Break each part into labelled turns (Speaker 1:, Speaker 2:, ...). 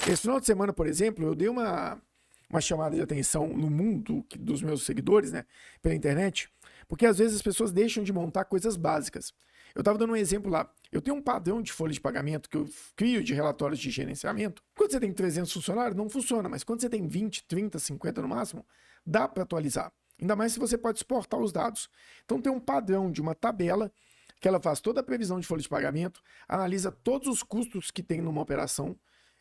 Speaker 1: Esse final de semana, por exemplo, eu dei uma chamada de atenção no mundo dos meus seguidores, né, pela internet, porque às vezes as pessoas deixam de montar coisas básicas. Eu estava dando um exemplo lá. Eu tenho um padrão de folha de pagamento que eu crio de relatórios de gerenciamento. Quando você tem 300 funcionários, não funciona, mas quando você tem 20, 30, 50 no máximo, dá para atualizar. Ainda mais se você pode exportar os dados. Então tem um padrão de uma tabela que ela faz toda a previsão de folha de pagamento, analisa todos os custos que tem numa operação,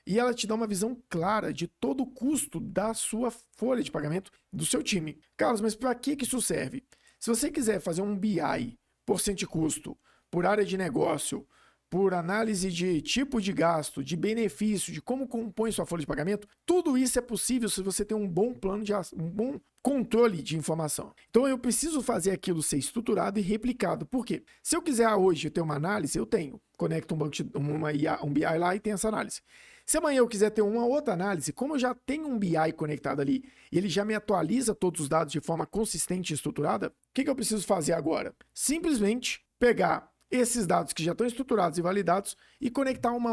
Speaker 1: e ela te dá uma visão clara de todo o custo da sua folha de pagamento do seu time. Carlos, mas para que isso serve? Se você quiser fazer um BI por cento de custo, por área de negócio, por análise de tipo de gasto, de benefício, de como compõe sua folha de pagamento, tudo isso é possível se você tem um bom plano de um bom controle de informação. Então eu preciso fazer aquilo ser estruturado e replicado. Por quê? Se eu quiser hoje ter uma análise, eu tenho. Conecto um BI lá e tem essa análise. Se amanhã eu quiser ter uma outra análise, como eu já tenho um BI conectado ali e ele já me atualiza todos os dados de forma consistente e estruturada, o que eu preciso fazer agora? Simplesmente pegar esses dados que já estão estruturados e validados e conectar um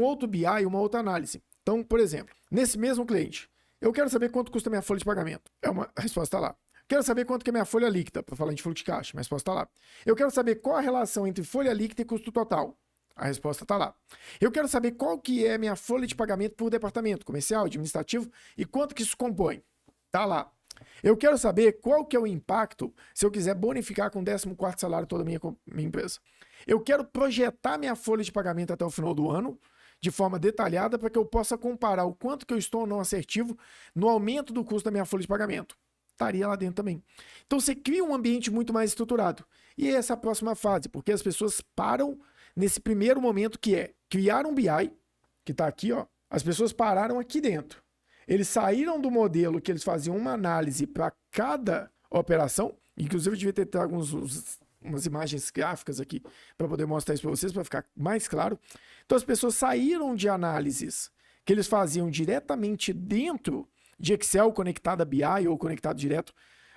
Speaker 1: outro BI, uma outra análise. Então, por exemplo, nesse mesmo cliente, eu quero saber quanto custa minha folha de pagamento. A resposta está lá. Quero saber quanto que é minha folha líquida, para falar de fluxo de caixa. A resposta está lá. Eu quero saber qual a relação entre folha líquida e custo total. A resposta está lá. Eu quero saber qual que é minha folha de pagamento por departamento, comercial, administrativo, e quanto que isso compõe. Está lá. Eu quero saber qual que é o impacto se eu quiser bonificar com 14º salário toda a minha empresa. Eu quero projetar minha folha de pagamento até o final do ano, de forma detalhada, para que eu possa comparar o quanto que eu estou ou não assertivo no aumento do custo da minha folha de pagamento. Estaria lá dentro também. Então você cria um ambiente muito mais estruturado. E essa é a próxima fase, porque as pessoas param nesse primeiro momento, que é criar um BI, que está aqui, ó. As pessoas pararam aqui dentro. Eles saíram do modelo que eles faziam uma análise para cada operação. Inclusive, eu devia ter trago umas imagens gráficas aqui para poder mostrar isso para vocês, para ficar mais claro. Então, as pessoas saíram de análises que eles faziam diretamente dentro de Excel, conectado a BI ou conectado direto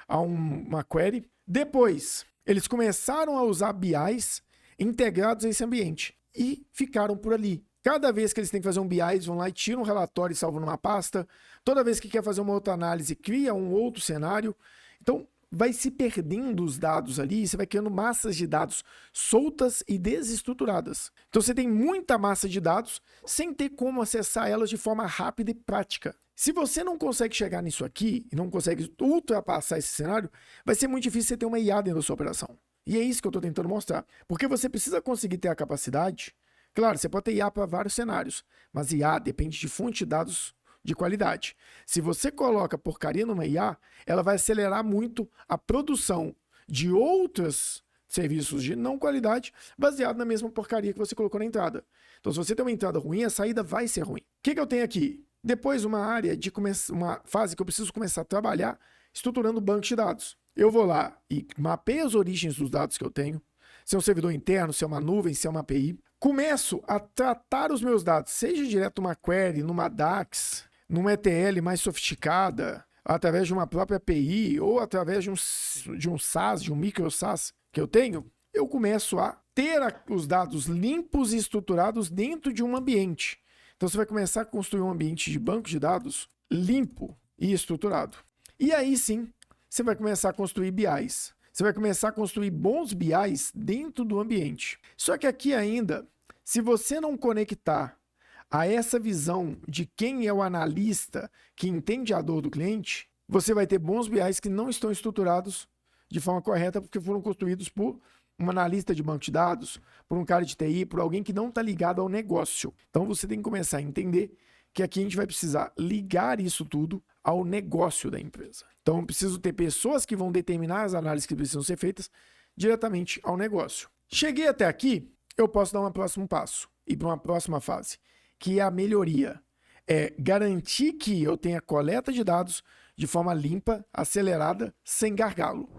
Speaker 1: a uma query. Depois, eles começaram a usar BIs integrados a esse ambiente e ficaram por ali. Cada vez que eles têm que fazer um BI, eles vão lá e tiram um relatório e salvam numa pasta. Toda vez que quer fazer uma outra análise, cria um outro cenário. Então, vai se perdendo os dados ali, você vai criando massas de dados soltas e desestruturadas. Então, você tem muita massa de dados sem ter como acessar elas de forma rápida e prática. Se você não consegue chegar nisso aqui e não consegue ultrapassar esse cenário, vai ser muito difícil você ter uma IA dentro da sua operação. E é isso que eu estou tentando mostrar. Porque você precisa conseguir ter a capacidade. Claro, você pode ter IA para vários cenários, mas IA depende de fonte de dados de qualidade. Se você coloca porcaria numa IA, ela vai acelerar muito a produção de outros serviços de não qualidade baseado na mesma porcaria que você colocou na entrada. Então, se você tem uma entrada ruim, a saída vai ser ruim. O que eu tenho aqui? Depois, uma fase que eu preciso começar a trabalhar estruturando o banco de dados. Eu vou lá e mapeio as origens dos dados que eu tenho, se é um servidor interno, se é uma nuvem, se é uma API. Começo a tratar os meus dados, seja direto numa query, numa DAX, numa ETL mais sofisticada, através de uma própria API ou através de um SaaS, de um micro SaaS que eu tenho, eu começo a ter os dados limpos e estruturados dentro de um ambiente. Então você vai começar a construir um ambiente de banco de dados limpo e estruturado. E aí sim, você vai começar a construir BIs. Você vai começar a construir bons BIs dentro do ambiente. Só que aqui ainda, se você não conectar a essa visão de quem é o analista que entende a dor do cliente, você vai ter bons BIs que não estão estruturados de forma correta porque foram construídos por um analista de banco de dados, por um cara de TI, por alguém que não está ligado ao negócio. Então você tem que começar a entender que aqui a gente vai precisar ligar isso tudo ao negócio da empresa. Então eu preciso ter pessoas que vão determinar as análises que precisam ser feitas diretamente ao negócio. Cheguei até aqui, eu posso dar um próximo passo e para uma próxima fase, que é a melhoria. É garantir que eu tenha coleta de dados de forma limpa, acelerada, sem gargalo.